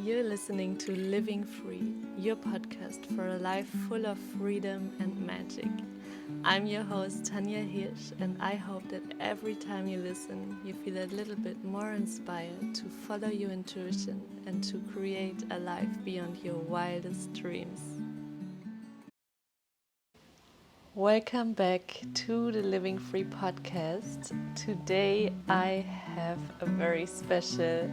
You're listening to Living Free, your podcast for a life full of freedom and magic. I'm your host, Tanja Hirsch, and I hope that every time you listen, you feel a little bit more inspired to follow your intuition and to create a life beyond your wildest dreams. Welcome back to the Living Free podcast. Today I have a very special,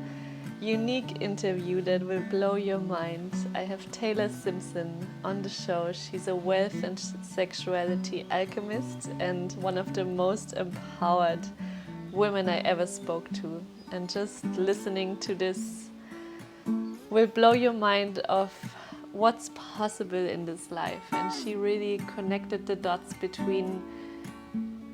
unique interview that will blow your mind. I have Taylor Simpson on the show. She's a wealth and sexuality alchemist and one of the most empowered women I ever spoke to. And just listening to this will blow your mind of what's possible in this life. And she really connected the dots between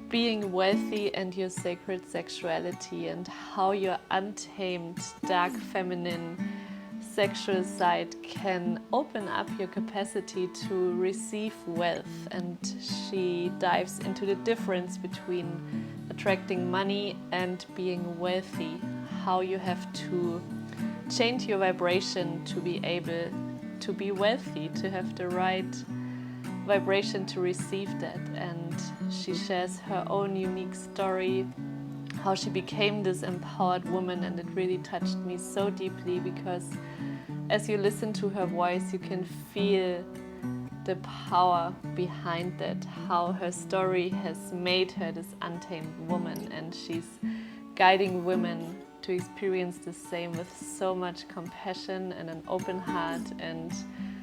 being wealthy and your sacred sexuality and how your untamed, dark feminine sexual side can open up your capacity to receive wealth. And she dives into the difference between attracting money and being wealthy, how you have to change your vibration to be able to be wealthy, to have the right vibration to receive that. And she shares her own unique story, how she became this empowered woman, and it really touched me so deeply because as you listen to her voice, you can feel the power behind that, how her story has made her this untamed woman, and she's guiding women to experience the same with so much compassion and an open heart. And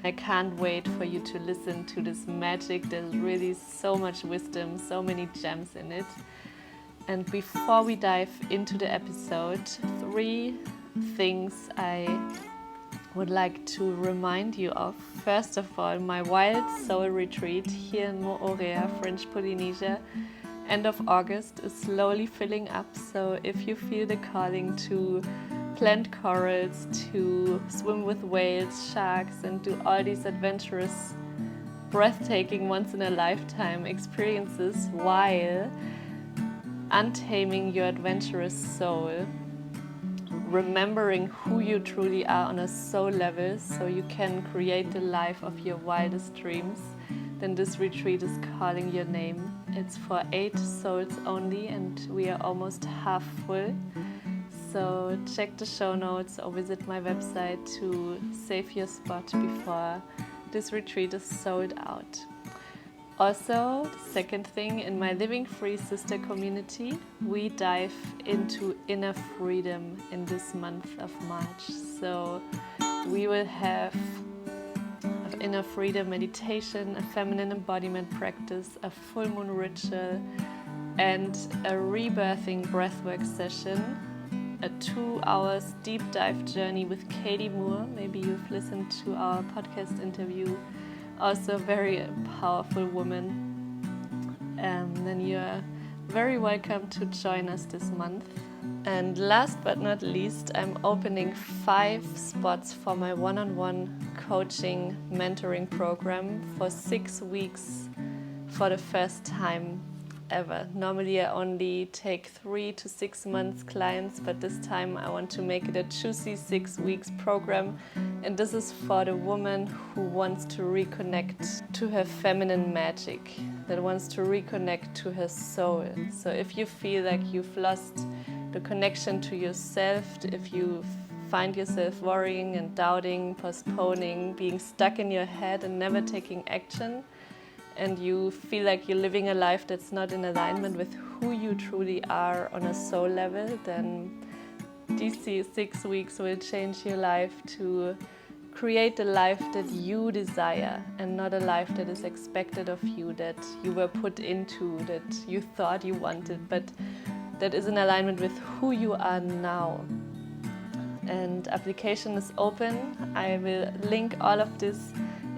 I can't wait for you to listen to this magic. There's really so much wisdom, so many gems in it. And before we dive into the episode, 3 things I would like to remind you of. First of all, my Wild Soul Retreat here in Moorea, French Polynesia, end of August, is slowly filling up. So if you feel the calling to plant corals, to swim with whales, sharks, and do all these adventurous, breathtaking, once-in-a-lifetime experiences while untaming your adventurous soul, remembering who you truly are on a soul level so you can create the life of your wildest dreams, then this retreat is calling your name. It's for 8 souls only, and we are almost half full. So check the show notes or visit my website to save your spot before this retreat is sold out. Also, the second thing, in my Living Free sister community, we dive into inner freedom in this month of March. So we will have inner freedom meditation, a feminine embodiment practice, a full moon ritual, and a rebirthing breathwork session, a 2 hours deep dive journey with Katie Moore. Maybe you've listened to our podcast interview. Also a very powerful woman. Then you're very welcome to join us this month. And last but not least, I'm opening 5 spots for my one-on-one coaching mentoring program for 6 weeks for the first time ever. Normally I only take 3 to 6 months clients, but this time I want to make it a juicy 6 weeks program. And this is for the woman who wants to reconnect to her feminine magic, that wants to reconnect to her soul. So if you feel like you've lost the connection to yourself, if you find yourself worrying and doubting, postponing, being stuck in your head and never taking action, and you feel like you're living a life that's not in alignment with who you truly are on a soul level, then these 6 weeks will change your life to create a life that you desire and not a life that is expected of you, that you were put into, that you thought you wanted, but that is in alignment with who you are now. And application is open. I will link all of this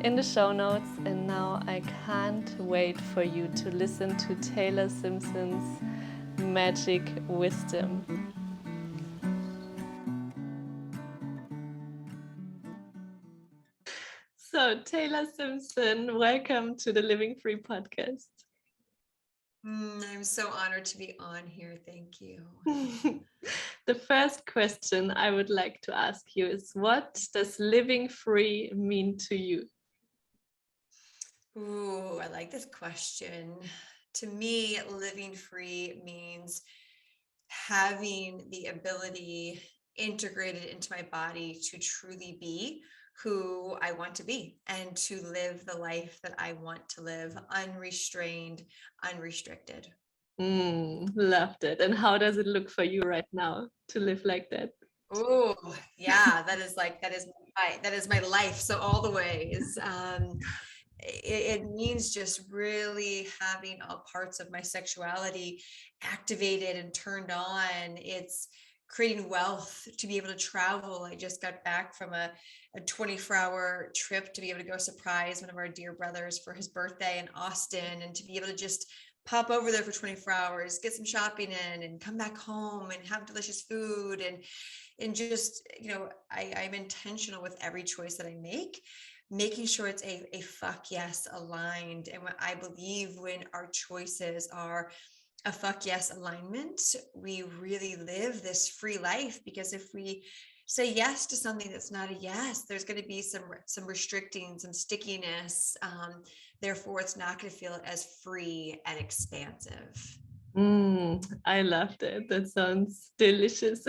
in the show notes, and now I can't wait for you to listen to Taylor Simpson's magic wisdom. So Taylor Simpson, welcome to the Living Free podcast. I'm so honored to be on here. Thank you. The first question I would like to ask you is, what does living free mean to you? Ooh, I like this question. To me, living free means having the ability integrated into my body to truly be who I want to be and to live the life that I want to live, unrestrained, unrestricted. Loved it. And how does it look for you right now to live like that? Oh, yeah, that is my life. So all the ways. It means just really having all parts of my sexuality activated and turned on. It's creating wealth to be able to travel. I just got back from a 24-hour trip to be able to go surprise one of our dear brothers for his birthday in Austin, and to be able to just pop over there for 24 hours, get some shopping in, and come back home and have delicious food. And just, I'm intentional with every choice that I make, making sure it's a fuck yes aligned. And what I believe, when our choices are a fuck yes alignment, we really live this free life. Because if we say yes to something that's not a yes, there's going to be some restricting, some stickiness. Therefore, it's not going to feel as free and expansive. I loved it. That sounds delicious.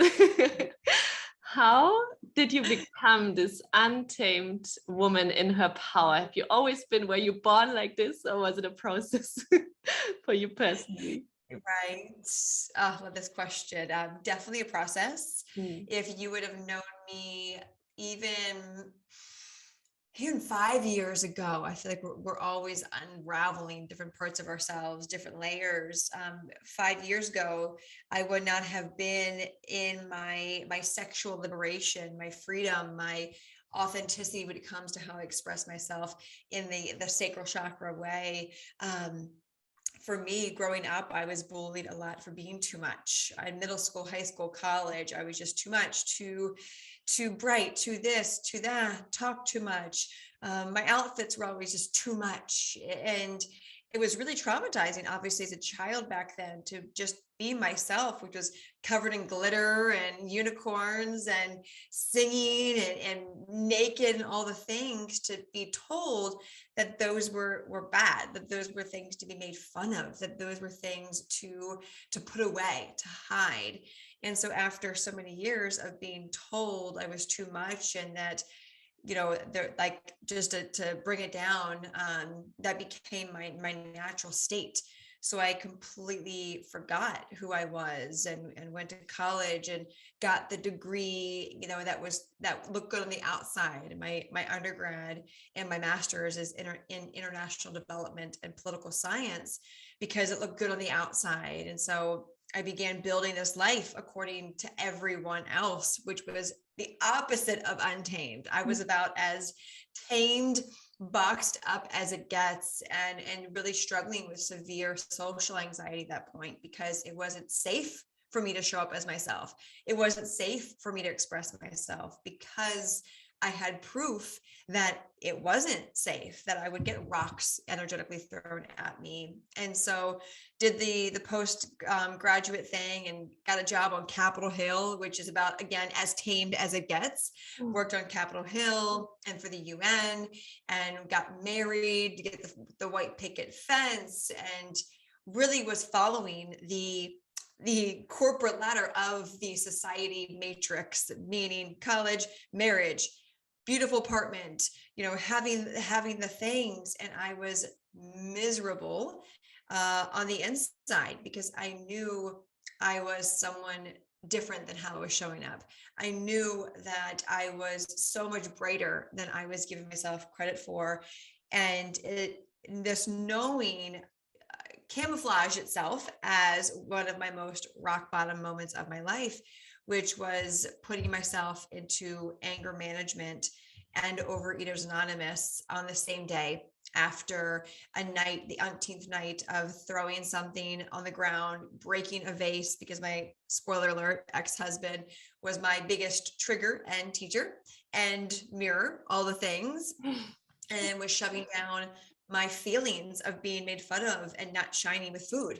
How did you become this untamed woman in her power? Have you always been, were you born like this, or was it a process for you personally? Right. Love this question. Definitely a process. Mm. If you would have known me even 5 years ago, I feel like we're always unraveling different parts of ourselves, different layers. 5 years ago, I would not have been in my sexual liberation, my freedom, my authenticity when it comes to how I express myself in the sacral chakra way. For me, growing up, I was bullied a lot for being too much. In middle school, high school, college, I was just too much, too bright, too this, too that, talk too much. My outfits were always just too much. And it was really traumatizing, obviously, as a child back then, to just be myself, which was covered in glitter and unicorns and singing and naked and all the things, to be told that those were bad, that those were things to be made fun of, that those were things to put away, to hide. And so after so many years of being told I was too much, and that, they're like, just to bring it down, that became my natural state. So I completely forgot who I was, and went to college and got the degree, that looked good on the outside. My undergrad and my master's is in international development and political science, because it looked good on the outside. And so I began building this life according to everyone else, which was the opposite of untamed. I was about as tamed, boxed up as it gets, and really struggling with severe social anxiety at that point, because it wasn't safe for me to show up as myself. It wasn't safe for me to express myself, because I had proof that it wasn't safe, that I would get rocks energetically thrown at me. And so did the post graduate thing, and got a job on Capitol Hill, which is about, again, as tamed as it gets. Worked on Capitol Hill and for the UN, and got married to get the white picket fence, and really was following the corporate ladder of the society matrix, meaning college, marriage, beautiful apartment, having the things. And I was miserable on the inside, because I knew I was someone different than how I was showing up. I knew that I was so much brighter than I was giving myself credit for. And this knowing camouflage itself as one of my most rock bottom moments of my life, which was putting myself into anger management and Overeaters Anonymous on the same day, after a night, the umpteenth night of throwing something on the ground, breaking a vase, because my, spoiler alert, ex-husband was my biggest trigger and teacher and mirror, all the things, and was shoving down my feelings of being made fun of and not shining with food.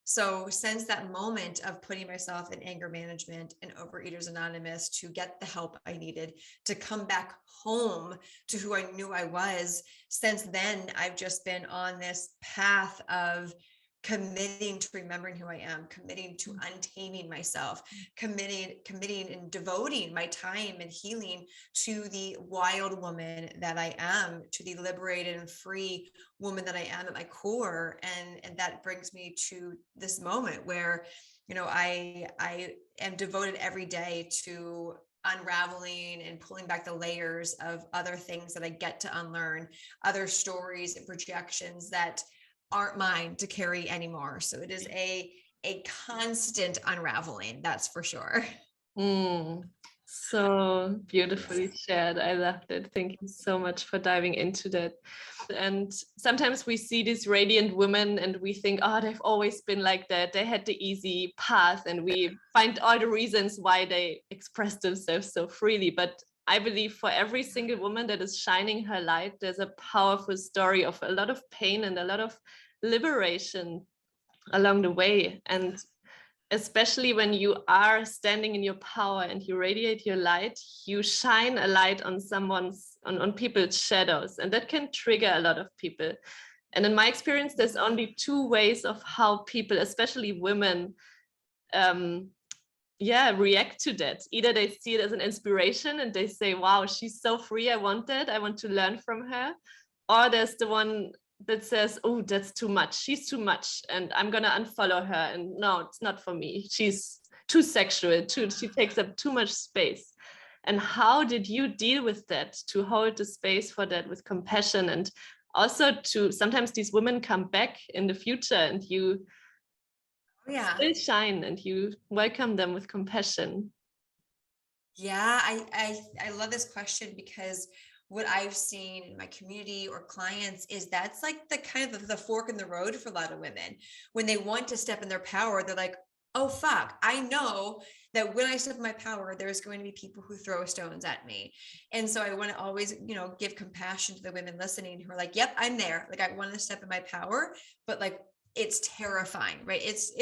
So since that moment of putting myself in anger management and Overeaters Anonymous to get the help I needed to come back home to who I knew I was, since then, I've just been on this path of committing to remembering who I am, committing to untaming myself, committing and devoting my time and healing to the wild woman that I am, to the liberated and free woman that I am at my core. And that brings me to this moment where, I am devoted every day to unraveling and pulling back the layers of other things that I get to unlearn, other stories and projections that aren't mine to carry anymore. So it is a constant unraveling, that's for sure. So beautifully shared. I loved it. Thank you so much for diving into that. And sometimes we see these radiant women and we think, oh, they've always been like that. They had the easy path, and we find all the reasons why they express themselves so freely. But I believe for every single woman that is shining her light, there's a powerful story of a lot of pain and a lot of liberation along the way. And especially when you are standing in your power and you radiate your light, you shine a light on on people's shadows, and that can trigger a lot of people. And in my experience, there's only two ways of how people, especially women, react to that. Either they see it as an inspiration and they say, wow, she's so free, I want that, I want to learn from her. Or there's the one that says, oh, that's too much, she's too much, and I'm gonna unfollow her, and no, it's not for me, she's too sexual, she takes up too much space. And how did you deal with that, to hold the space for that with compassion, and also to sometimes these women come back in the future and you still shine and you welcome them with compassion? Yeah, I love this question, because what I've seen in my community or clients is that's like the kind of the fork in the road for a lot of women. When they want to step in their power, they're like, oh, fuck, I know that when I step in my power, there's going to be people who throw stones at me. And so I want to always, give compassion to the women listening who are like, yep, I'm there. Like, I want to step in my power, but like, it's terrifying, right? It's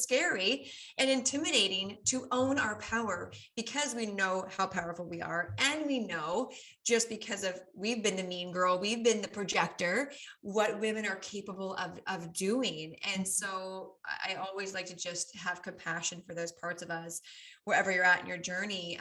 scary and intimidating to own our power, because we know how powerful we are. And we know, just because we've been the mean girl, we've been the projector, what women are capable of doing. And so I always like to just have compassion for those parts of us, wherever you're at in your journey.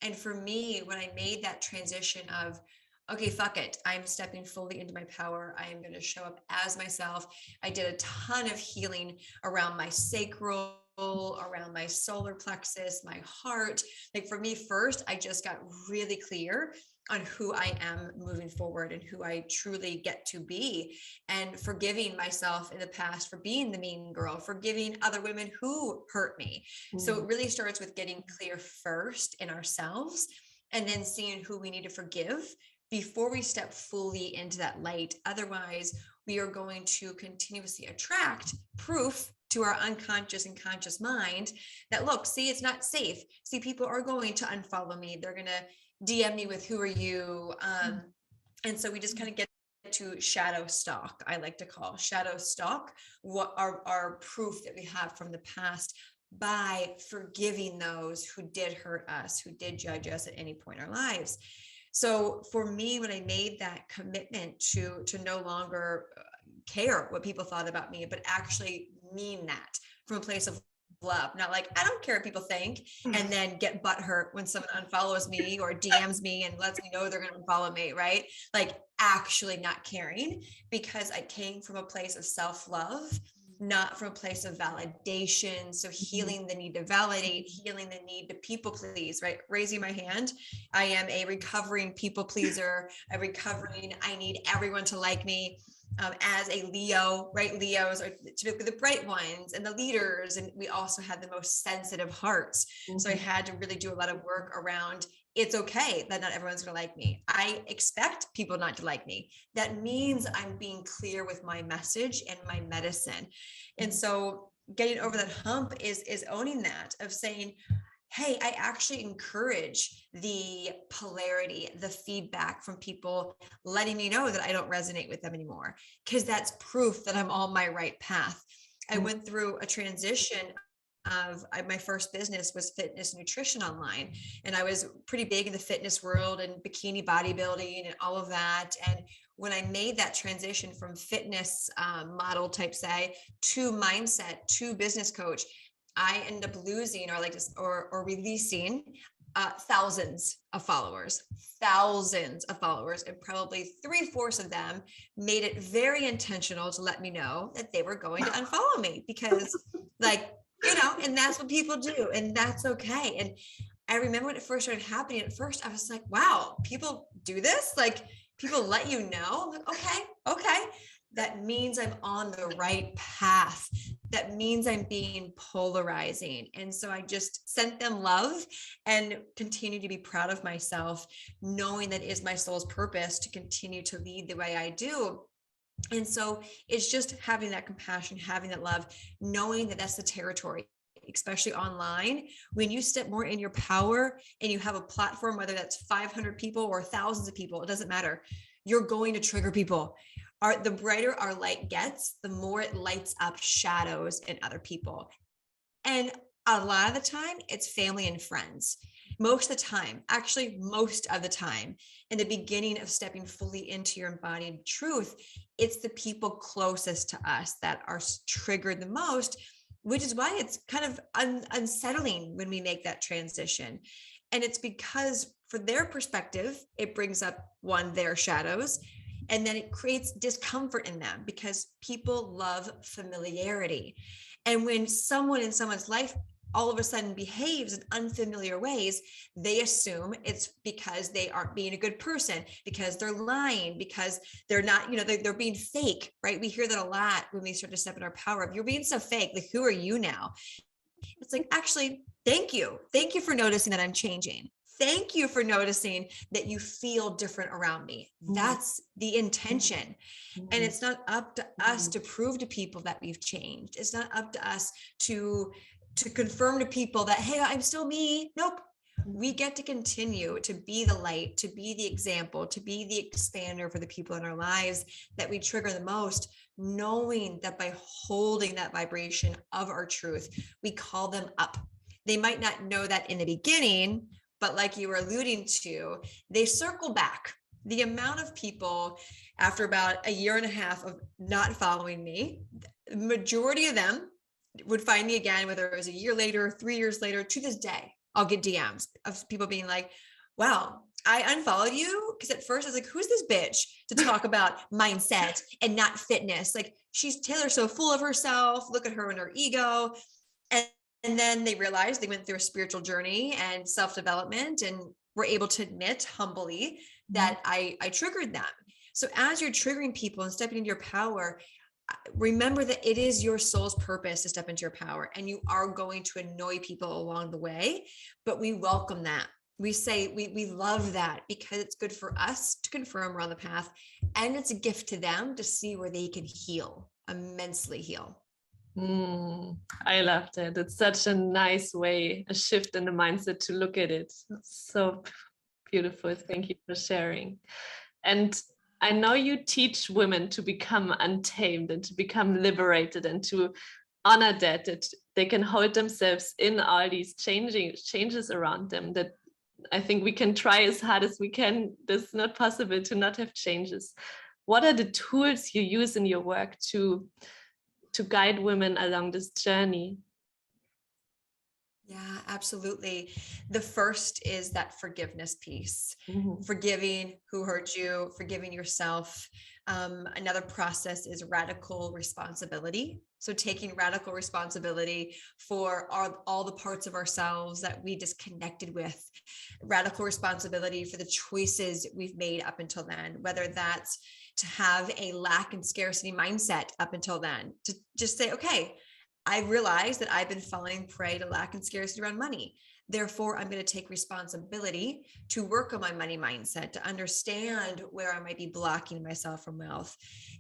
And for me, when I made that transition of, okay, fuck it, I'm stepping fully into my power, I am going to show up as myself. I did a ton of healing around my sacral, around my solar plexus, my heart. Like, for me, first, I just got really clear on who I am moving forward and who I truly get to be, and forgiving myself in the past for being the mean girl, forgiving other women who hurt me. So it really starts with getting clear first in ourselves, and then seeing who we need to forgive before we step fully into that light. Otherwise, we are going to continuously attract proof to our unconscious and conscious mind that, look, see, it's not safe. See, people are going to unfollow me. They're going to DM me with, who are you? And so we just kind of get to shadow stalk. I like to call shadow stalk what our proof that we have from the past, by forgiving those who did hurt us, who did judge us at any point in our lives. So for me, when I made that commitment to no longer care what people thought about me, but actually mean that from a place of love, not like, I don't care what people think, and then get butthurt when someone unfollows me or DMs me and lets me know they're going to unfollow me, right? Like, actually not caring, because I came from a place of self-love, not from a place of validation. So healing the need to validate, healing the need to people please, right? Raising my hand, I am a recovering people pleaser, I need everyone to like me. As a Leo, right? Leos are typically the bright ones and the leaders, and we also have the most sensitive hearts. So I had to really do a lot of work around, it's okay that not everyone's going to like me. I expect people not to like me. That means I'm being clear with my message and my medicine. And so getting over that hump is owning that, of saying, hey, I actually encourage the polarity, the feedback from people letting me know that I don't resonate with them anymore, because that's proof that I'm on my right path. I went through a transition my first business was fitness nutrition online. And I was pretty big in the fitness world and bikini bodybuilding and all of that. And when I made that transition from fitness model type say to mindset to business coach, I ended up losing or releasing thousands of followers, and probably 3/4 of them made it very intentional to let me know that they were going to unfollow me because and that's what people do, and that's okay. And I remember when it first started happening, at first I was like, wow, people do this? Like, people let you know? I'm like, okay. That means I'm on the right path. That means I'm being polarizing. And so I just sent them love and continue to be proud of myself, knowing that it is my soul's purpose to continue to lead the way I do. And so it's just having that compassion, having that love, knowing that that's the territory, especially online. When you step more in your power and you have a platform, whether that's 500 people or thousands of people, it doesn't matter. You're going to trigger people. The brighter our light gets, the more it lights up shadows in other people. And a lot of the time, it's family and friends. Most of the time, in the beginning of stepping fully into your embodied truth, it's the people closest to us that are triggered the most, which is why it's kind of unsettling when we make that transition. And it's because for their perspective, it brings up their shadows, and then it creates discomfort in them because people love familiarity. And when someone in someone's life all of a sudden behaves in unfamiliar ways, they assume it's because they aren't being a good person, because they're lying, because they're not, they're being fake, right? We hear that a lot when we start to step in our power. You're being so fake. Like, who are you now? It's like, actually, thank you. Thank you for noticing that I'm changing. Thank you for noticing that you feel different around me. That's the intention. And it's not up to us to prove to people that we've changed. It's not up to us to confirm to people that, hey, I'm still me. Nope. We get to continue to be the light, to be the example, to be the expander for the people in our lives that we trigger the most, knowing that by holding that vibration of our truth, we call them up. They might not know that in the beginning, but like you were alluding to, they circle back. The amount of people after about a year and a half of not following me, the majority of them would find me again, whether it was a year later, 3 years later. To this day, I'll get DMs of people being like, wow, I unfollowed you because at first I was like, who's this bitch to talk about mindset and not fitness? Like, Taylor's so full of herself. Look at her and her ego. And then they realized they went through a spiritual journey and self-development and were able to admit humbly that I triggered them. So as you're triggering people and stepping into your power, remember that it is your soul's purpose to step into your power, and you are going to annoy people along the way, but we welcome that. We say we love that because it's good for us to confirm we're on the path, and it's a gift to them to see where they can heal, immensely heal. I loved it. It's such a nice way, a shift in the mindset to look at it. It's so beautiful. Thank you for sharing. And I know you teach women to become untamed and to become liberated and to honor that they can hold themselves in all these changes around them, that I think we can try as hard as we can. It's not possible to not have changes. What are the tools you use in your work to guide women along this journey? Yeah, absolutely. The first is that forgiveness piece, forgiving who hurt you, forgiving yourself. Another process is radical responsibility. So taking radical responsibility for all the parts of ourselves that we disconnected with, radical responsibility for the choices we've made up until then, whether that's to have a lack and scarcity mindset up until then, to just say, okay, I realize that I've been falling prey to lack and scarcity around money. Therefore, I'm going to take responsibility to work on my money mindset, to understand where I might be blocking myself from wealth.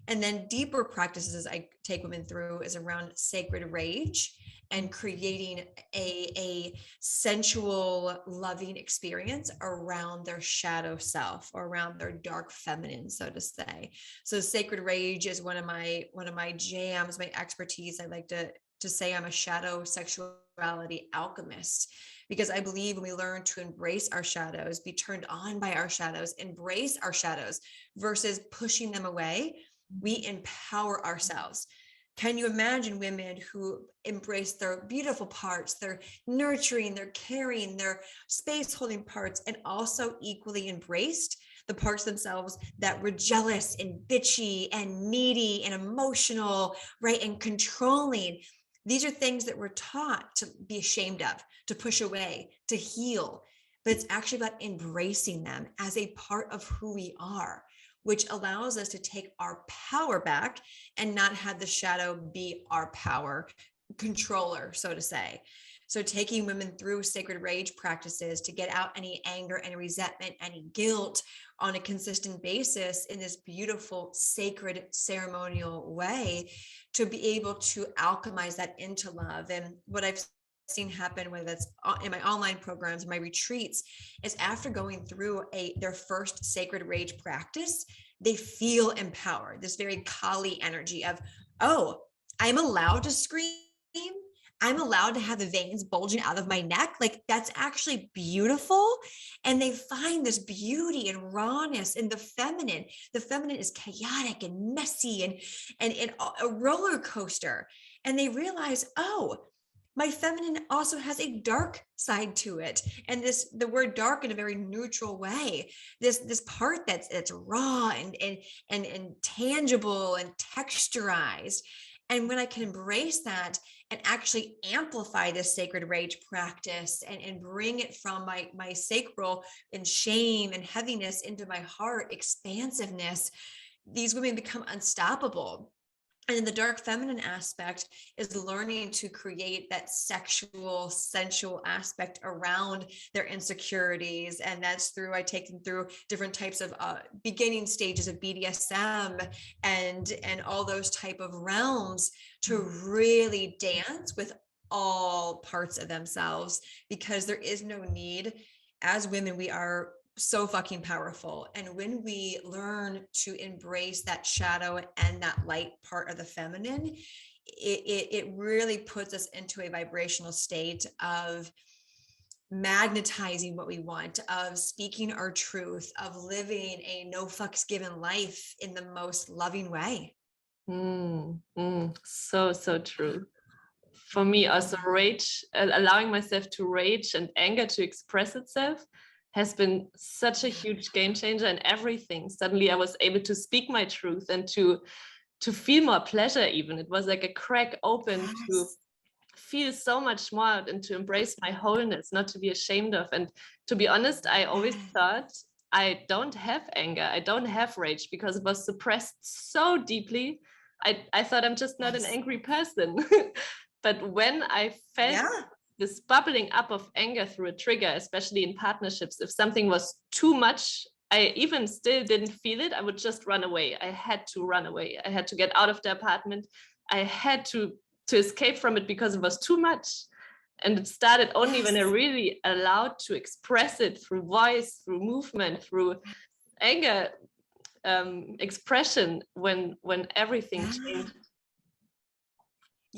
And then deeper practices I take women through is around sacred rage and creating a sensual, loving experience around their shadow self, or around their dark feminine, so to say. So sacred rage is one of my jams, my expertise. I like to say I'm a shadow sexuality alchemist, because I believe when we learn to embrace our shadows, be turned on by our shadows, embrace our shadows versus pushing them away, we empower ourselves. Can you imagine women who embrace their beautiful parts, their nurturing, their caring, their space holding parts, and also equally embraced the parts themselves that were jealous and bitchy and needy and emotional, right? And controlling. These are things that we're taught to be ashamed of, to push away, to heal. But it's actually about embracing them as a part of who we are, which allows us to take our power back and not have the shadow be our power controller, so to say. So taking women through sacred rage practices to get out any anger, any resentment, any guilt on a consistent basis in this beautiful, sacred, ceremonial way, to be able to alchemize that into love. And what I've seen happen, whether that's in my online programs, my retreats, is after going through their first sacred rage practice, they feel empowered. This very Kali energy of, oh, I'm allowed to scream. I'm allowed to have the veins bulging out of my neck. Like, that's actually beautiful. And they find this beauty and rawness in the feminine. The feminine is chaotic and messy and a roller coaster. And they realize, oh, my feminine also has a dark side to it. And the word dark in a very neutral way, this part that's raw and tangible and texturized. And when I can embrace that and actually amplify this sacred rage practice and bring it from my sacral and shame and heaviness into my heart, expansiveness, these women become unstoppable. And then the dark feminine aspect is learning to create that sexual, sensual aspect around their insecurities. And that's through, I take them through different types of beginning stages of BDSM and all those type of realms to really dance with all parts of themselves, because there is no need. As women, we are so fucking powerful. And when we learn to embrace that shadow and that light part of the feminine, it really puts us into a vibrational state of magnetizing what we want, of speaking our truth, of living a no fucks given life in the most loving way. So true. For me, also rage, allowing myself to rage and anger to express itself has been such a huge game changer in everything. Suddenly I was able to speak my truth and to feel more pleasure even. It was like a crack open to feel so much more and to embrace my wholeness, not to be ashamed of. And to be honest, I always thought I don't have anger, I don't have rage, because it was suppressed so deeply. I thought I'm just not an angry person. But when I felt this bubbling up of anger through a trigger, especially in partnerships, if something was too much, I even still didn't feel it, I would just run away. I had to run away. I had to get out of the apartment. I had to escape from it because it was too much. And it started only when I really allowed to express it through voice, through movement, through anger expression, when everything changed.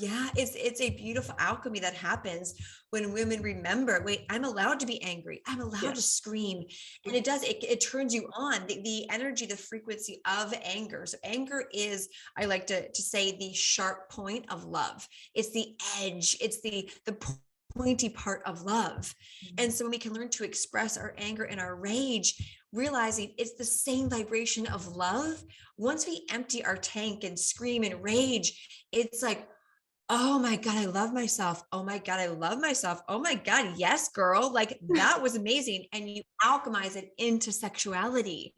Yeah, it's a beautiful alchemy that happens when women remember, wait, I'm allowed to be angry. I'm allowed to scream. And it turns you on, the energy, the frequency of anger. So anger is, I like to say, the sharp point of love. It's the edge. It's the pointy part of love. And so when we can learn to express our anger and our rage, realizing it's the same vibration of love, once we empty our tank and scream and rage, it's like, oh my God, I love myself. Oh my God, I love myself. Oh my God, yes, girl. Like, that was amazing. And you alchemize it into sexuality.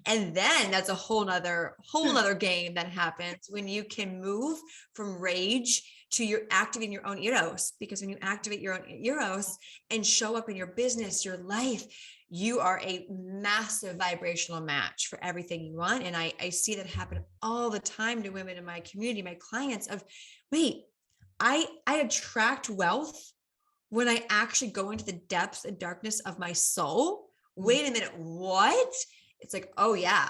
And then that's a whole nother game that happens when you can move from rage to your activating your own eros. Because when you activate your own eros and show up in your business, your life, you are a massive vibrational match for everything you want. And I see that happen all the time to women in my community, my clients, of, wait, I attract wealth when I actually go into the depths and darkness of my soul. Wait a minute, what? It's like, oh yeah,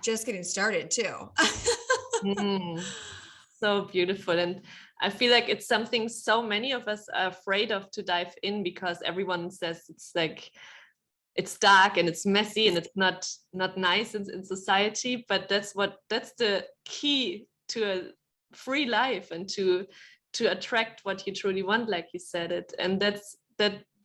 just getting started too. Mm. So beautiful. And I feel like it's something so many of us are afraid of to dive in, because everyone says it's like, it's dark and it's messy and it's not nice in society. But that's the key to a free life and to attract what you truly want, like you said it. And that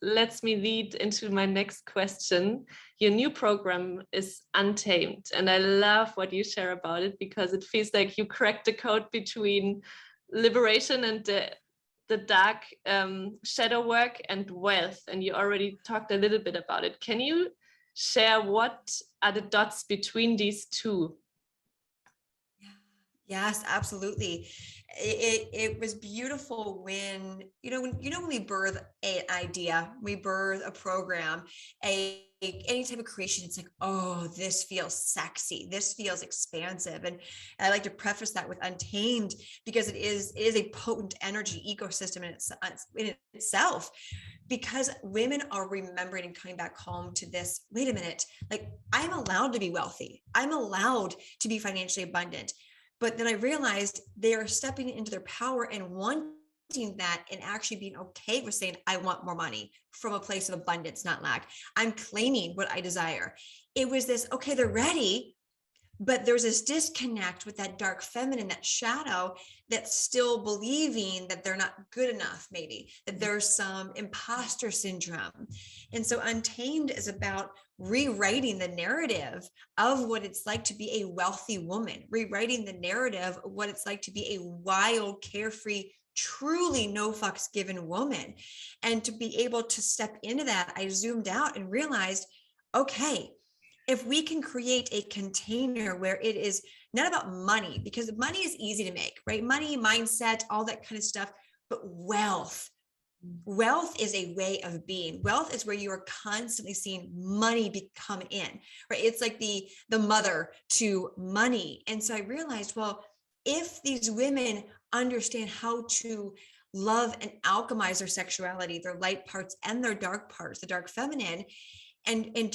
lets me lead into my next question. Your new program is Untamed, and I love what you share about it, because it feels like you cracked the code between liberation and the dark shadow work and wealth. And you already talked a little bit about it. Can you share what are the dots between these two? Yes, absolutely. It was beautiful when, when we birth an idea, we birth a program, any type of creation, it's like, oh, this feels sexy. This feels expansive. And I like to preface that with Untamed, because it is a potent energy ecosystem in itself, because women are remembering and coming back home to this. Wait a minute, like, I'm allowed to be wealthy. I'm allowed to be financially abundant. But then I realized they are stepping into their power and wanting that, and actually being okay with saying, I want more money from a place of abundance, not lack. I'm claiming what I desire. It was this, okay, they're ready, but there's this disconnect with that dark feminine, that shadow, that's still believing that they're not good enough, maybe that there's some imposter syndrome. And so Untamed is about rewriting the narrative of what it's like to be a wealthy woman, rewriting the narrative of what it's like to be a wild, carefree, truly no fucks given woman. And to be able to step into that, I zoomed out and realized, okay, if we can create a container where it is not about money, because money is easy to make, right? Money, mindset, all that kind of stuff, but wealth is a way of being. Wealth is where you are constantly seeing money come in, right? It's like the mother to money. And so I realized, well, if these women understand how to love and alchemize their sexuality, their light parts and their dark parts, the dark feminine, and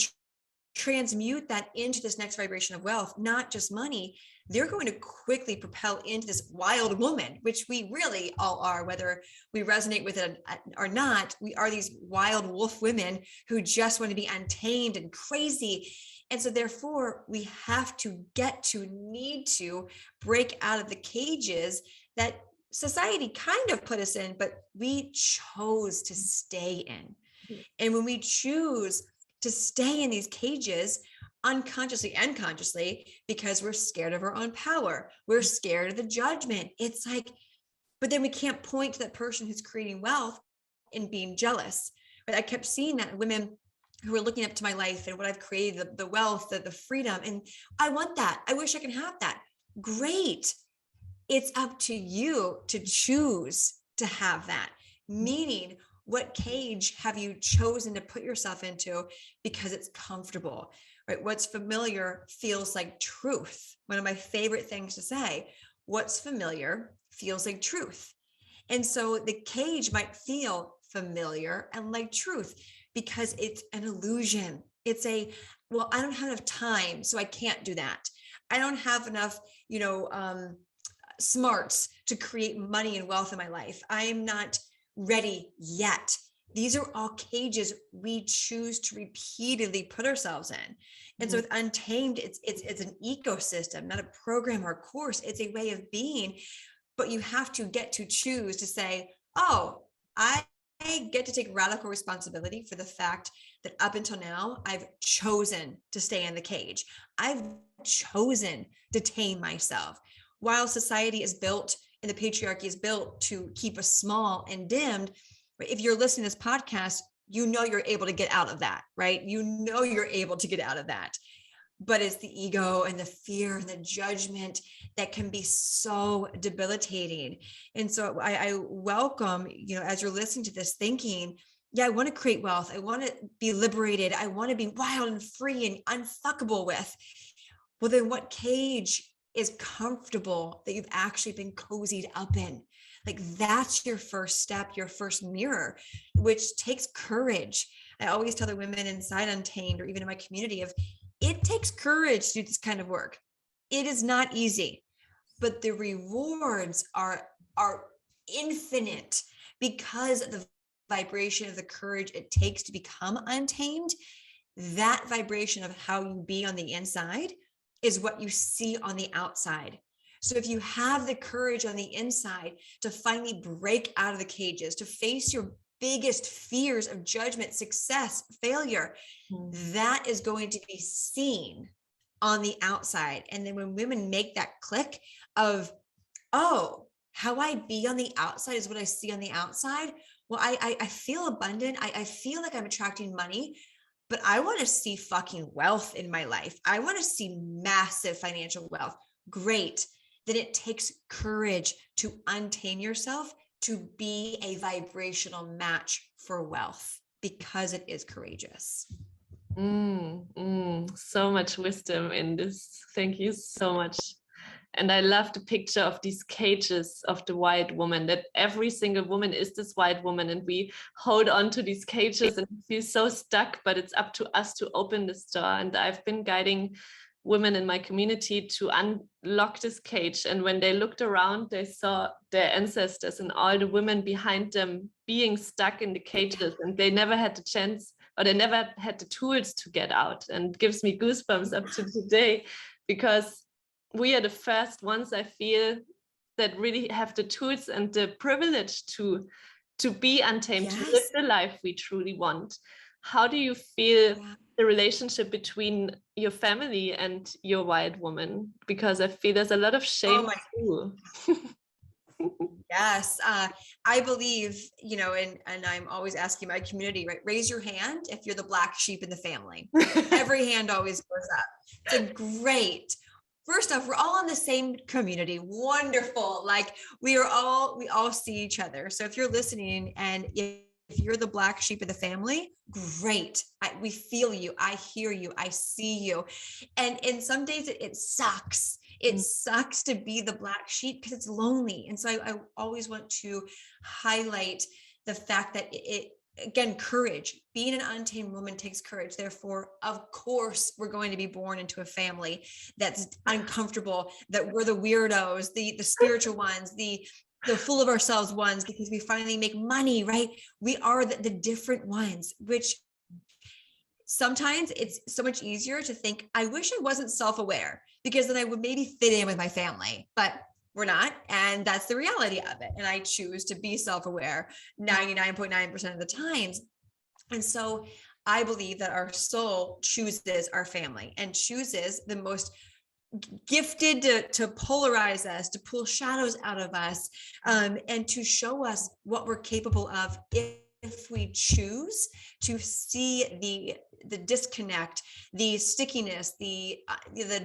transmute that into this next vibration of wealth, not just money, they're going to quickly propel into this wild woman, which we really all are, whether we resonate with it or not. We are these wild wolf women who just want to be untamed and crazy. And so therefore we have to need to break out of the cages that society kind of put us in, but we chose to stay in. And when we choose to stay in these cages, unconsciously and consciously, because we're scared of our own power, we're scared of the judgment. It's like, but then we can't point to that person who's creating wealth and being jealous. But I kept seeing that women who were looking up to my life and what I've created, the wealth, the freedom, and I want that. I wish I could have that. Great. It's up to you to choose to have that. Meaning, what cage have you chosen to put yourself into because it's comfortable, right? What's familiar feels like truth. One of my favorite things to say, what's familiar feels like truth. And so the cage might feel familiar and like truth because it's an illusion. It's well, I don't have enough time, so I can't do that. I don't have enough, smarts to create money and wealth in my life. I am not ready yet. These are all cages we choose to repeatedly put ourselves in. And so with Untamed, it's an ecosystem, not a program or a course. It's a way of being, but you have to get to choose to say, oh, I get to take radical responsibility for the fact that up until now, I've chosen to stay in the cage. I've chosen to tame myself. While society is built and the patriarchy is built to keep us small and dimmed, if you're listening to this podcast, you're able to get out of that, right? You're able to get out of that. But it's the ego and the fear and the judgment that can be so debilitating. And so I welcome, as you're listening to this, thinking, yeah, I want to create wealth. I want to be liberated. I want to be wild and free and unfuckable with. Well, then what cage is comfortable that you've actually been cozied up in? Like that's your first step, your first mirror, which takes courage. I always tell the women inside Untamed, or even in my community, of it takes courage to do this kind of work. It is not easy, but the rewards are infinite, because of the vibration of the courage it takes to become untamed. That vibration of how you be on the inside is what you see on the outside. So if you have the courage on the inside to finally break out of the cages, to face your biggest fears of judgment, success, failure, that is going to be seen on the outside. And then when women make that click of, oh, how I be on the outside is what I see on the outside. Well, I feel abundant. I feel like I'm attracting money, but I want to see fucking wealth in my life. I want to see massive financial wealth. Great. Then it takes courage to untame yourself to be a vibrational match for wealth, because it is courageous. So much wisdom in this. Thank you so much. And I love the picture of these cages of the white woman, that every single woman is this white woman, and we hold on to these cages and feel so stuck, but it's up to us to open this door. And I've been guiding women in my community to unlock this cage. And when they looked around, they saw their ancestors and all the women behind them being stuck in the cages, and they never had the chance, or they never had the tools to get out. And it gives me goosebumps up to today, because we are the first ones, I feel, that really have the tools and the privilege to be untamed, to live the life we truly want. How do you feel the relationship between your family and your white woman? Because I feel there's a lot of shame too. Yes. I believe, and I'm always asking my community, right? Raise your hand if you're the black sheep in the family. Every hand always goes up. It's a great. First off, we're all in the same community. Wonderful. Like we all see each other. So if you're listening and if you're the black sheep of the family, great. We feel you. I hear you. I see you. And some days it sucks. It sucks to be the black sheep because it's lonely. And so I always want to highlight the fact that again, courage. Being an untamed woman takes courage. Therefore, of course, we're going to be born into a family that's uncomfortable, that we're the weirdos, the spiritual ones, the full of ourselves ones, because we finally make money, right? We are the different ones, which sometimes it's so much easier to think, I wish I wasn't self-aware, because then I would maybe fit in with my family, but we're not. And that's the reality of it. And I choose to be self-aware 99.9% of the times. And so I believe that our soul chooses our family and chooses the most gifted to polarize us, to pull shadows out of us, and to show us what we're capable of if we choose to see the disconnect, the stickiness, the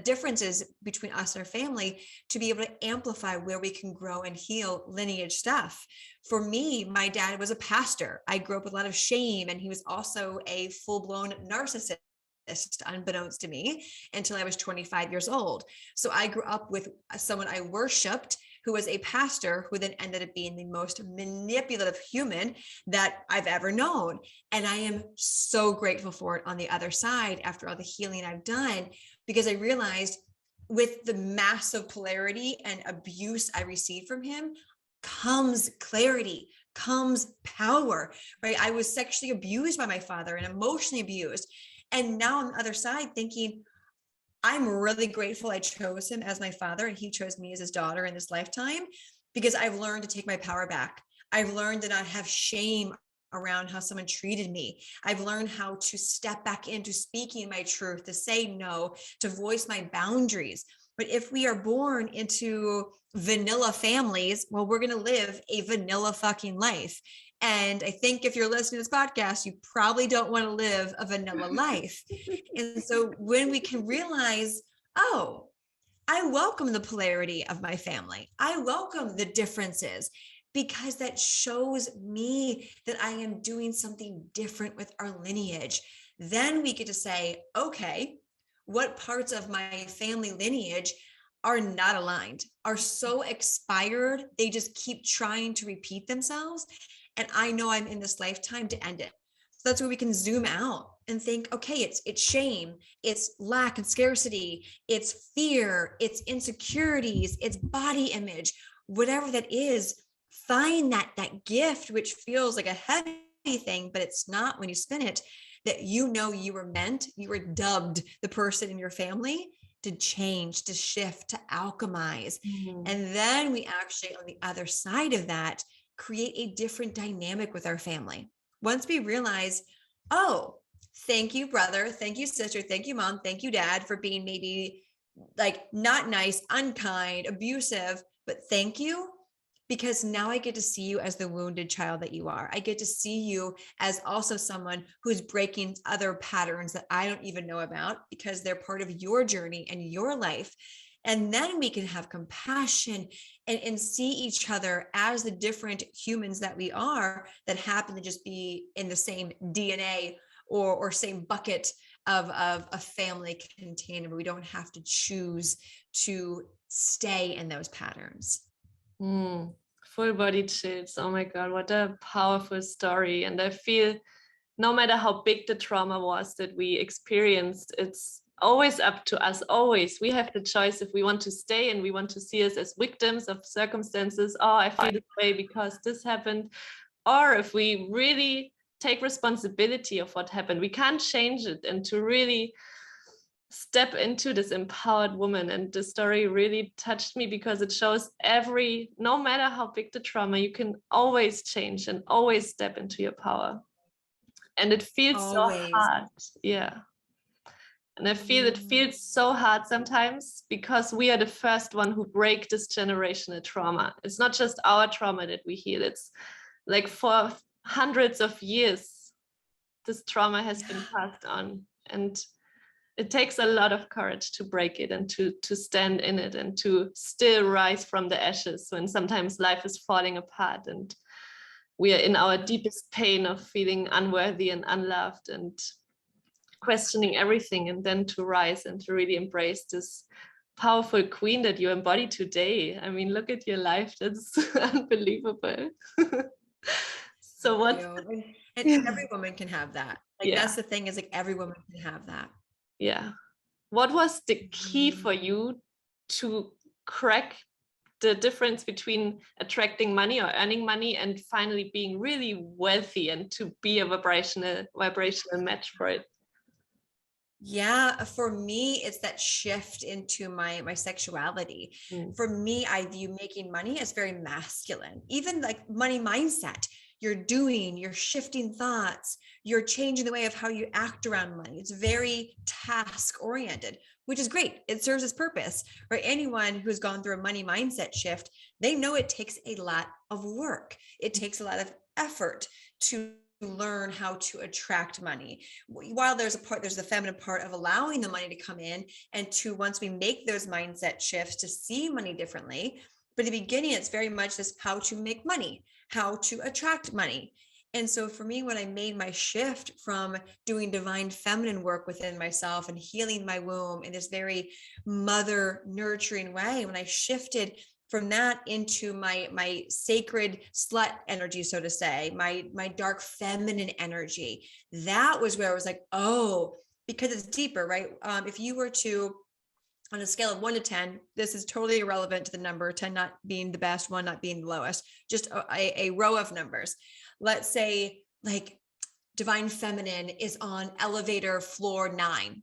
differences between us and our family, to be able to amplify where we can grow and heal lineage stuff. For me, my dad was a pastor. I grew up with a lot of shame, and he was also a full-blown narcissist, unbeknownst to me, until I was 25 years old. So I grew up with someone I worshiped, who was a pastor, who then ended up being the most manipulative human that I've ever known. And I am so grateful for it on the other side, after all the healing I've done, because I realized with the massive polarity and abuse I received from him comes clarity, comes power, right? I was sexually abused by my father and emotionally abused. And now on the other side thinking, I'm really grateful I chose him as my father and he chose me as his daughter in this lifetime, because I've learned to take my power back. I've learned to not have shame around how someone treated me. I've learned how to step back into speaking my truth, to say no, to voice my boundaries. But if we are born into vanilla families, well, we're going to live a vanilla fucking life. And I think if you're listening to this podcast, you probably don't want to live a vanilla life. And so when we can realize, oh, I welcome the polarity of my family, I welcome the differences, because that shows me that I am doing something different with our lineage. Then we get to say, okay, what parts of my family lineage are not aligned, are so expired. They just keep trying to repeat themselves. And I know I'm in this lifetime to end it. So that's where we can zoom out and think, okay, it's shame, it's lack and scarcity, it's fear, it's insecurities, it's body image, whatever that is. Find that gift, which feels like a heavy thing, but it's not when you spin it, that you know you were meant, you were dubbed the person in your family to change, to shift, to alchemize. And then we actually, on the other side of that, create a different dynamic with our family. Once we realize, oh, thank you, brother, thank you, sister, thank you, mom, thank you, dad, for being maybe like not nice, unkind, abusive, but thank you, because now I get to see you as the wounded child that you are. I get to see you as also someone who's breaking other patterns that I don't even know about because they're part of your journey and your life. And then we can have compassion and see each other as the different humans that we are, that happen to just be in the same DNA or same bucket of a family container. We don't have to choose to stay in those patterns. Full body chills. Oh my God, what a powerful story. And I feel no matter how big the trauma was that we experienced, it's always up to us. Always. We have the choice if we want to stay and we want to see us as victims of circumstances. Oh, I feel this way because this happened. Or if we really take responsibility of what happened, we can't change it, and to really step into this empowered woman. And the story really touched me because it shows no matter how big the trauma, you can always change and always step into your power. And it feels Always. so hard. Yeah. And I feel it feels so hard sometimes because we are the first one who break this generational trauma. It's not just our trauma that we heal. It's like for hundreds of years, this trauma has been passed on. And it takes a lot of courage to break it and to stand in it and to still rise from the ashes when sometimes life is falling apart and we are in our deepest pain of feeling unworthy and unloved and questioning everything, and then to rise and to really embrace this powerful queen that you embody today. I mean, look at your life. That's unbelievable. So what? And every woman can have that. Like, that's the thing, is like every woman can have that. Yeah. What was the key for you to crack the difference between attracting money or earning money and finally being really wealthy and to be a vibrational match for it? Yeah, for me, it's that shift into my sexuality. For me, I view making money as very masculine. Even like money mindset, you're shifting thoughts, you're changing the way of how you act around money. It's very task oriented, which is great. It serves its purpose, right? Anyone who's gone through a money mindset shift, they know it takes a lot of work. It takes a lot of effort to learn how to attract money. While there's the feminine part of allowing the money to come in, and to, once we make those mindset shifts, to see money differently. But in the beginning, it's very much this how to make money, how to attract money. And so for me, when I made my shift from doing divine feminine work within myself and healing my womb in this very mother nurturing way, when I shifted from that into my sacred slut energy, so to say, my dark feminine energy, that was where I was like, oh, because it's deeper, right? If you were to, on a scale of 1 to 10, this is totally irrelevant to the number, 10 not being the best, 1 not being the lowest, just a row of numbers. Let's say like divine feminine is on elevator floor 9.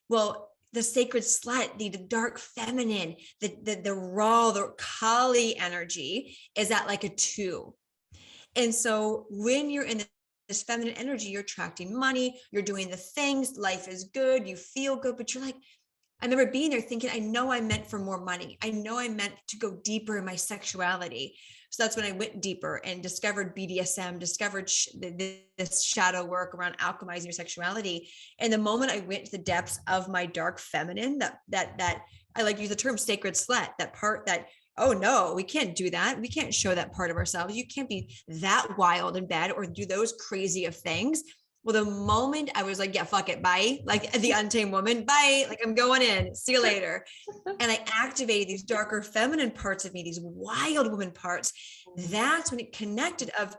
Well, the sacred slut, the dark feminine, the raw, the Kali energy is at like a 2. And so when you're in this feminine energy, you're attracting money, you're doing the things, life is good, you feel good, but you're like, I remember being there thinking, I know I'm meant for more money. I know I'm meant to go deeper in my sexuality. So that's when I went deeper and discovered BDSM, discovered this shadow work around alchemizing your sexuality. And the moment I went to the depths of my dark feminine, that I like to use the term sacred slut, that part that, oh no, we can't do that. We can't show that part of ourselves. You can't be that wild and bad or do those crazy of things. Well, the moment I was like, yeah, fuck it, bye, like the untamed woman, bye, like I'm going in, see you later. And I activated these darker feminine parts of me, these wild woman parts. That's when it connected of,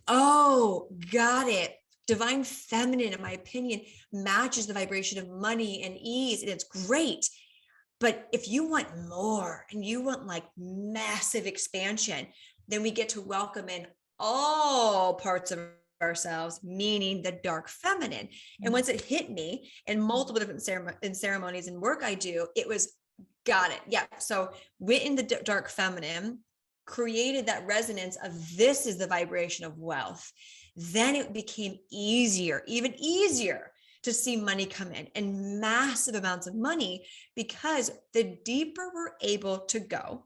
oh, got it. Divine feminine, in my opinion, matches the vibration of money and ease, and it's great. But if you want more and you want like massive expansion, then we get to welcome in all parts of ourselves, meaning the dark feminine. And once it hit me in multiple different ceremonies and work I do, it was, got it. Yeah. So went in the dark feminine, created that resonance of this is the vibration of wealth. Then it became easier, even easier to see money come in, and massive amounts of money, because the deeper we're able to go,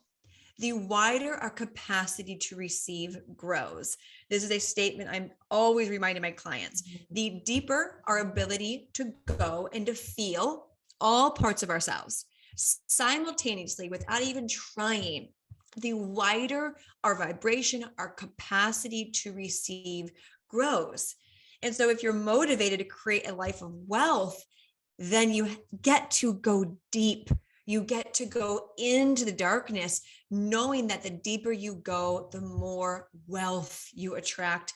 the wider our capacity to receive grows. This is a statement I'm always reminding my clients. The deeper our ability to go and to feel all parts of ourselves simultaneously without even trying, the wider our vibration, our capacity to receive grows. And so if you're motivated to create a life of wealth, then you get to go deep. You get to go into the darkness, knowing that the deeper you go, the more wealth you attract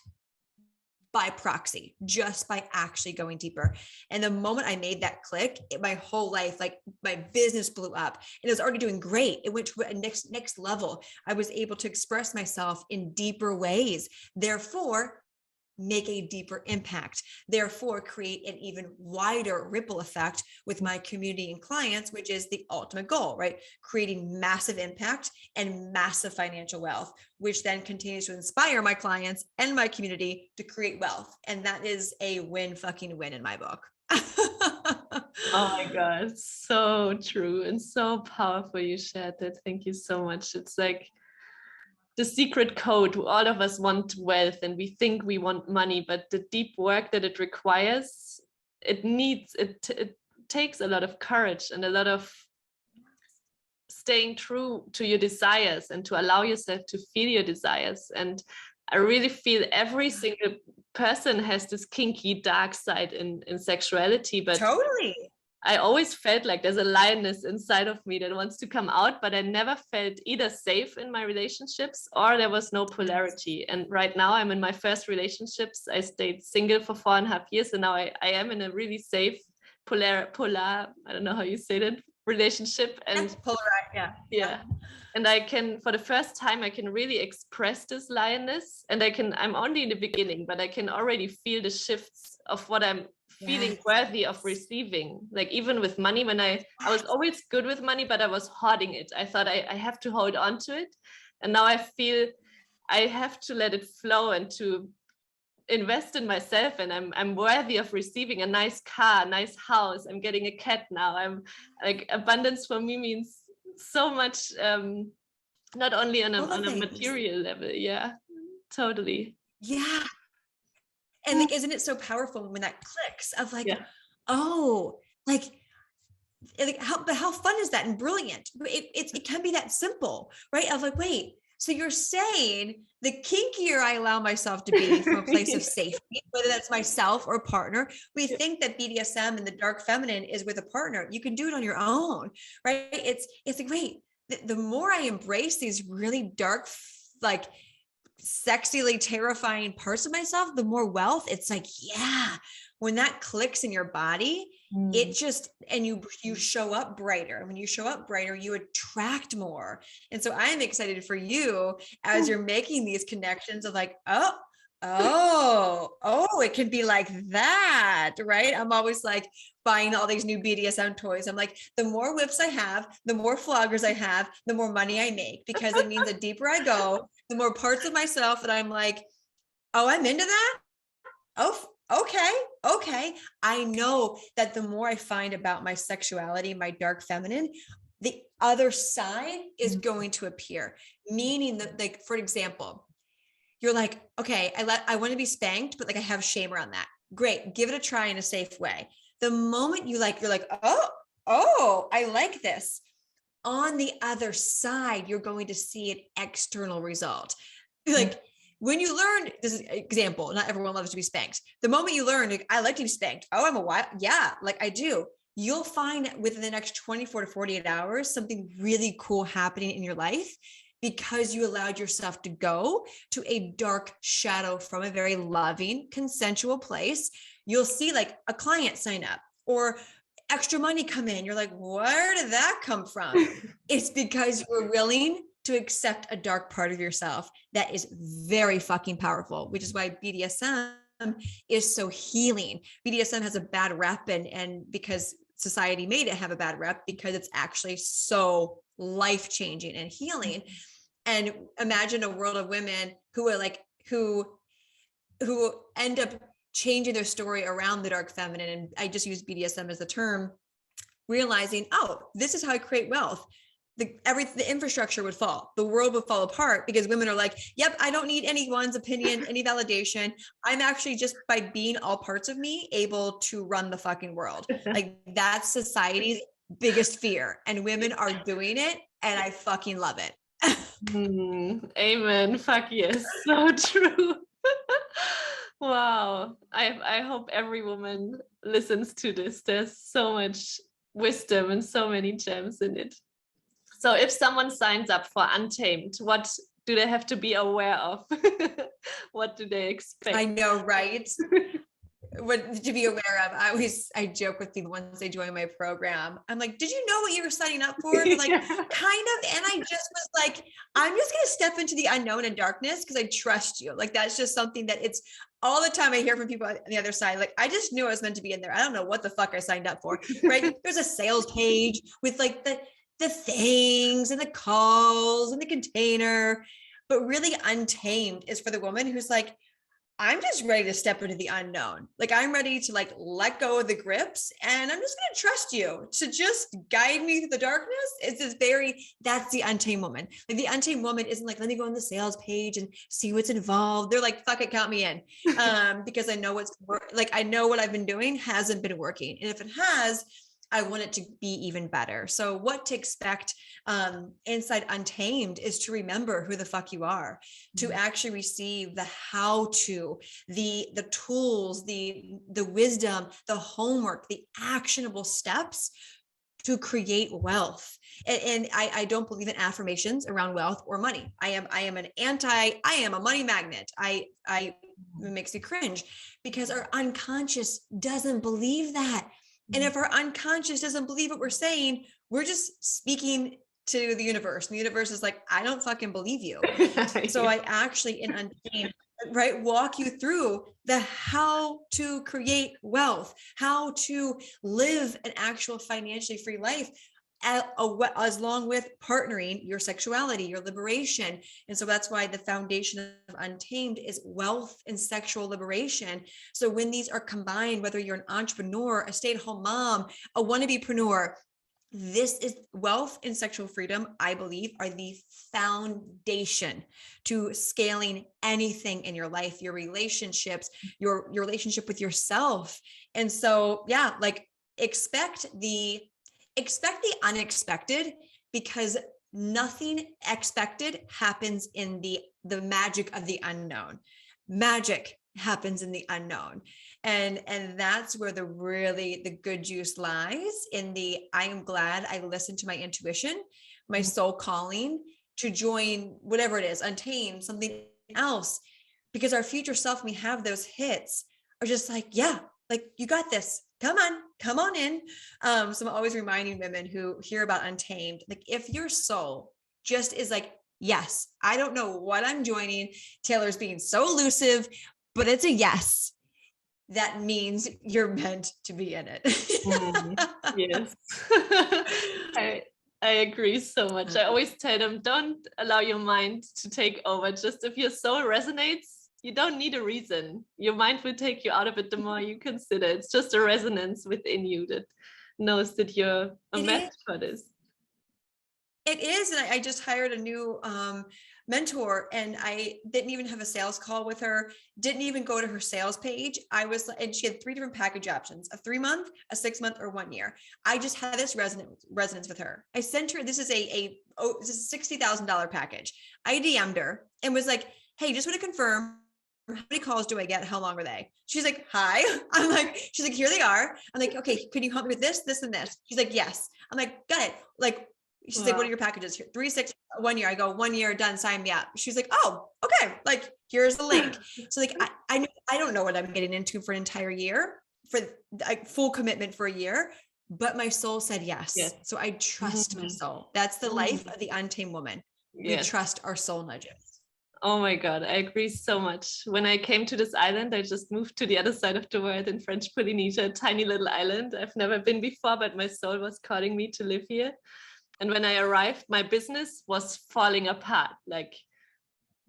by proxy, just by actually going deeper. And the moment I made that click, my whole life, like my business blew up, and it was already doing great. It went to a next level. I was able to express myself in deeper ways. Therefore, make a deeper impact, therefore create an even wider ripple effect with my community and clients, which is the ultimate goal, right? Creating massive impact and massive financial wealth, which then continues to inspire my clients and my community to create wealth. And that is a win fucking win in my book. Oh my God, so true and so powerful. You shared that. Thank you so much. It's like the secret code. All of us want wealth and we think we want money, but the deep work that it requires, it takes a lot of courage and a lot of staying true to your desires and to allow yourself to feel your desires. And I really feel every single person has this kinky dark side in sexuality, but totally. I always felt like there's a lioness inside of me that wants to come out, but I never felt either safe in my relationships or there was no polarity. And right now I'm in my first relationships. I stayed single for 4.5 years, and now I am in a really safe polar, I don't know how you say that, relationship. And yeah. And I can, for the first time, I can really express this lioness, and I'm only in the beginning, but I can already feel the shifts of what I'm feeling worthy of receiving. Like even with money, when I was always good with money, but I was hoarding it. I thought I have to hold on to it. And now I feel I have to let it flow and to invest in myself, and I'm worthy of receiving a nice car, nice house. I'm getting a cat now. I'm like, abundance for me means so much, not only on a material level. Yeah, totally. Yeah. And like, isn't it so powerful when that clicks of like, oh, like how fun is that and brilliant? It can be that simple, right? Of like, wait, so you're saying the kinkier I allow myself to be from a place of safety, whether that's myself or a partner, we think that BDSM and the dark feminine is with a partner. You can do it on your own, right? It's like, wait, the more I embrace these really dark, like sexily terrifying parts of myself, the more wealth. It's like, yeah, when that clicks in your body, it just, and you show up brighter. When you show up brighter, you attract more. And so I'm excited for you as you're making these connections of like, it can be like that, right? I'm always like buying all these new BDSM toys. I'm like, the more whips I have, the more floggers I have, the more money I make, because it means the deeper I go, the more parts of myself that I'm like, oh, I'm into that. Oh, okay. I know that the more I find about my sexuality, my dark feminine, the other side is going to appear. Meaning that, like, for example, you're like, okay, I want to be spanked, but like I have shame around that. Great. Give it a try in a safe way. The moment you're like, oh, I like this. On the other side, you're going to see an external result. Like, when you learn, this is an example, not everyone loves to be spanked. The moment you learn, like, I like to be spanked. Oh, I'm a wild. Yeah, like I do. You'll find within the next 24 to 48 hours, something really cool happening in your life because you allowed yourself to go to a dark shadow from a very loving, consensual place. You'll see like a client sign up or extra money come in. You're like, where did that come from? It's because you're willing to accept a dark part of yourself that is very fucking powerful, which is why BDSM is so healing. BDSM has a bad rep, and because society made it have a bad rep, because it's actually so life-changing and healing. And imagine a world of women who are like, who end up changing their story around the dark feminine. And I just use BDSM as the term, realizing, oh, this is how I create wealth. The infrastructure would fall. The world would fall apart because women are like, yep, I don't need anyone's opinion, any validation. I'm actually just by being all parts of me able to run the fucking world. Like that's society's biggest fear. And women are doing it. And I fucking love it. Amen. Fuck yes. So true. Wow. I hope every woman listens to this. There's so much wisdom and so many gems in it. So if someone signs up for Untamed, what do they have to be aware of? What do they expect? I know, right? What to be aware of. I joke with people once they join my program. I'm like, did you know what you were signing up for? They're like, kind of. And I just was like, I'm just going to step into the unknown and darkness because I trust you. Like, that's just something that it's all the time I hear from people on the other side. Like, I just knew I was meant to be in there. I don't know what the fuck I signed up for, right? There's a sales page with like the things and the calls and the container, but really Untamed is for the woman who's like, I'm just ready to step into the unknown. Like I'm ready to like let go of the grips and I'm just going to trust you to just guide me through the darkness. It's this that's the untamed woman. Like the untamed woman isn't like, let me go on the sales page and see what's involved. They're like, fuck it, count me in. Because I know I know what I've been doing hasn't been working. And if it has, I want it to be even better. So what to expect inside Untamed is to remember who the fuck you are, to actually receive the how-to, the tools, the wisdom, the homework, the actionable steps to create wealth. And I don't believe in affirmations around wealth or money. I am a money magnet. It makes me cringe because our unconscious doesn't believe that. And if our unconscious doesn't believe what we're saying, we're just speaking to the universe. And the universe is like, I don't fucking believe you. So I actually in Untamed, right, walk you through the how to create wealth, how to live an actual financially free life, as long with partnering your sexuality, your liberation. And so that's why the foundation of Untamed is wealth and sexual liberation. So when these are combined, whether you're an entrepreneur, a stay-at-home mom, a wannabe-preneur, this is wealth and sexual freedom, I believe, are the foundation to scaling anything in your life, your relationships, your relationship with yourself. And so, yeah, like expect the unexpected, because nothing expected happens in the magic of the unknown. Magic happens in the unknown. And that's where the good juice lies in I am glad I listened to my intuition, my soul calling to join whatever it is, Untamed, something else, because our future self, when we have those hits, are just like, yeah, like you got this. Come on in. So I'm always reminding women who hear about Untamed, like if your soul just is like, yes, I don't know what I'm joining. Taylor's being so elusive, but it's a yes. That means you're meant to be in it. Yes. I agree so much. I always tell them, don't allow your mind to take over. Just if your soul resonates, you don't need a reason. Your mind will take you out of it the more you consider. It's just a resonance within you that knows that you're a match for this. It is. And I just hired a new mentor, and I didn't even have a sales call with her, didn't even go to her sales page. And she had 3 different package options, a 3-month, a 6-month, or 1 year. I just had this resonance with her. I sent her, this is a $60,000 package. I DM'd her and was like, hey, just want to confirm, how many calls do I get? How long are they? She's like, hi. I'm like, she's like, here they are. I'm like, okay, can you help me with this, this, and this? She's like, yes. I'm like, got it. Like, she's like, what are your packages here? 3, 6, 1 year. I go, 1 year, done, sign me up. She's like, oh, okay. Like, here's the link. So like, I don't know what I'm getting into for an entire year, for like full commitment for a year, but my soul said yes. Yes. So I trust my soul. That's the life of the untamed woman. We trust our soul nudges. Oh my God, I agree so much. When I came to this island, I just moved to the other side of the world in French Polynesia, a tiny little island. I've never been before, but my soul was calling me to live here. And when I arrived, my business was falling apart. Like,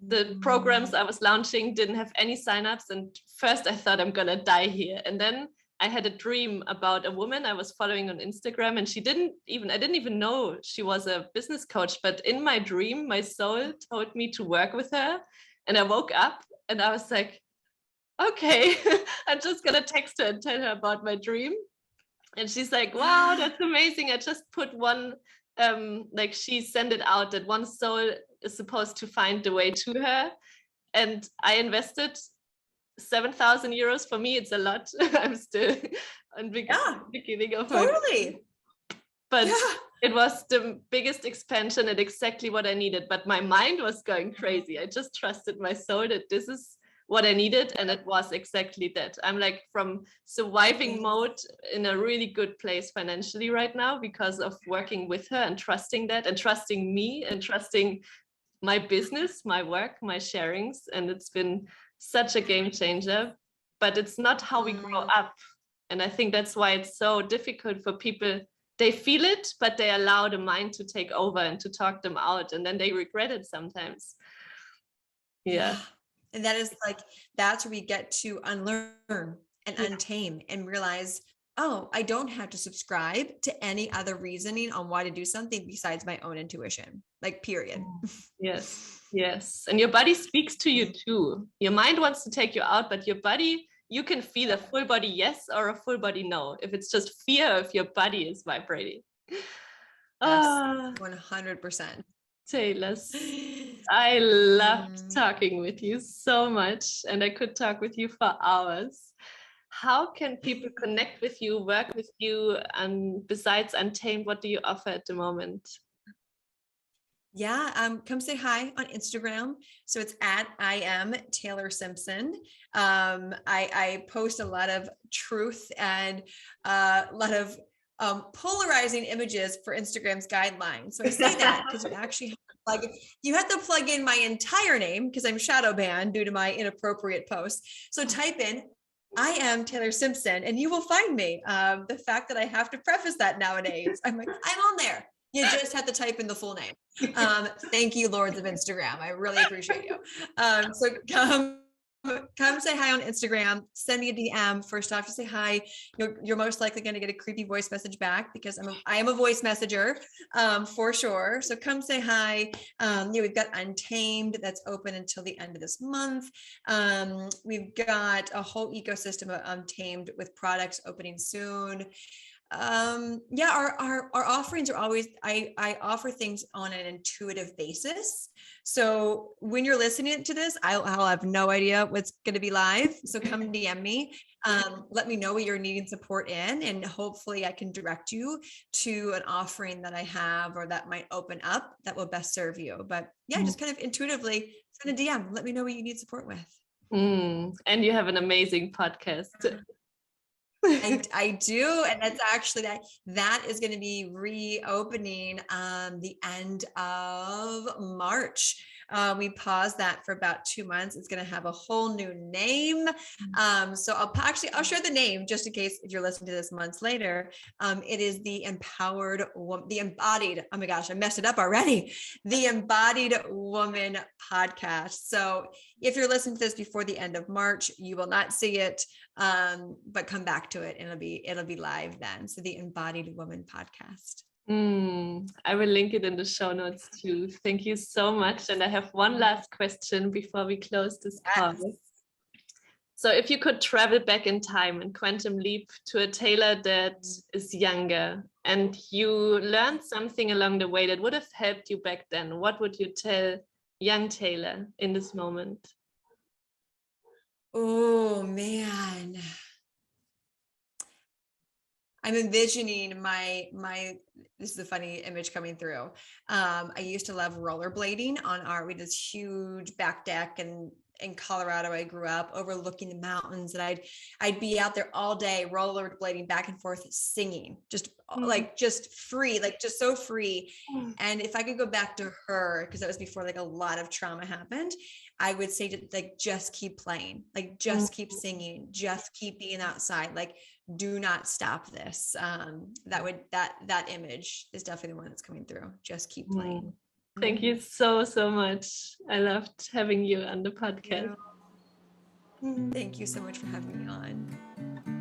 the programs I was launching didn't have any signups. And first I thought I'm gonna die here. And then I had a dream about a woman I was following on Instagram, and I didn't even know she was a business coach, but in my dream, my soul told me to work with her. And I woke up and I was like, okay, I'm just gonna text her and tell her about my dream. And she's like, wow, that's amazing. I just put one, like, she sent it out that one soul is supposed to find the way to her. And I invested 7,000 euros. For me, it's a lot. I'm still on the beginning of totally. But it was the biggest expansion and exactly what I needed. But my mind was going crazy. I just trusted my soul that this is what I needed. And it was exactly that. I'm like from surviving mode in a really good place financially right now because of working with her and trusting that and trusting me and trusting my business, my work, my sharings. And it's been such a game changer, but it's not how we grow up. And I think that's why it's so difficult for people. They feel it, but they allow the mind to take over and to talk them out. And then they regret it sometimes. Yeah. And that is like, that's where we get to unlearn and untame and realize, oh, I don't have to subscribe to any other reasoning on why to do something besides my own intuition, like period. Yes. Yes. And your body speaks to you too. Your mind wants to take you out, but your body, you can feel a full body yes or a full body no. If it's just fear, if your body is vibrating. Yes, 100%. Taylor, I loved talking with you so much, and I could talk with you for hours. How can people connect with you, work with you, and besides Untamed, what do you offer at the moment? Yeah, come say hi on Instagram. So it's at I am Taylor Simpson. I post a lot of truth and a lot of polarizing images for Instagram's guidelines. So I say that because you have to plug in my entire name because I'm shadow banned due to my inappropriate posts. So type in I am Taylor Simpson and you will find me. The fact that I have to preface that nowadays, I'm like, I'm on there. You just have to type in the full name. Thank you, Lords of Instagram. I really appreciate you. So come say hi on Instagram, send me a DM. First off, to say hi. You're most likely going to get a creepy voice message back because I am a voice messenger for sure. So come say hi. We've got Untamed that's open until the end of this month. We've got a whole ecosystem of Untamed with products opening soon. Our offerings are always, I offer things on an intuitive basis. So when you're listening to this, I'll have no idea what's going to be live. So come DM me, let me know what you're needing support in, and hopefully I can direct you to an offering that I have or that might open up that will best serve you. But yeah, just kind of intuitively send a DM, let me know what you need support with. And you have an amazing podcast. I do, and that's actually that is going to be reopening the end of March. We paused that for about 2 months. It's going to have a whole new name. So I'll share the name just in case if you're listening to this months later. It is the Embodied. Oh my gosh, I messed it up already. The Embodied Woman Podcast. So if you're listening to this before the end of March, you will not see it, but come back to it and it'll be live then. So the Embodied Woman Podcast. I will link it in the show notes too. Thank you so much. And I have one last question before we close this call. So if you could travel back in time and quantum leap to a Taylor that is younger and you learned something along the way that would have helped you back then, what would you tell young Taylor in this moment? Oh man, I'm envisioning this is a funny image coming through. I used to love rollerblading we had this huge back deck, and in Colorado I grew up overlooking the mountains, and I'd be out there all day rollerblading back and forth singing, just just free, like just so free. And if I could go back to her, because that was before like a lot of trauma happened, I would say to like just keep playing, like just keep singing, just keep being outside, like do not stop this. That image is definitely the one that's coming through. Just keep playing. Thank you so much. I loved having you on the podcast. Thank you so much for having me on.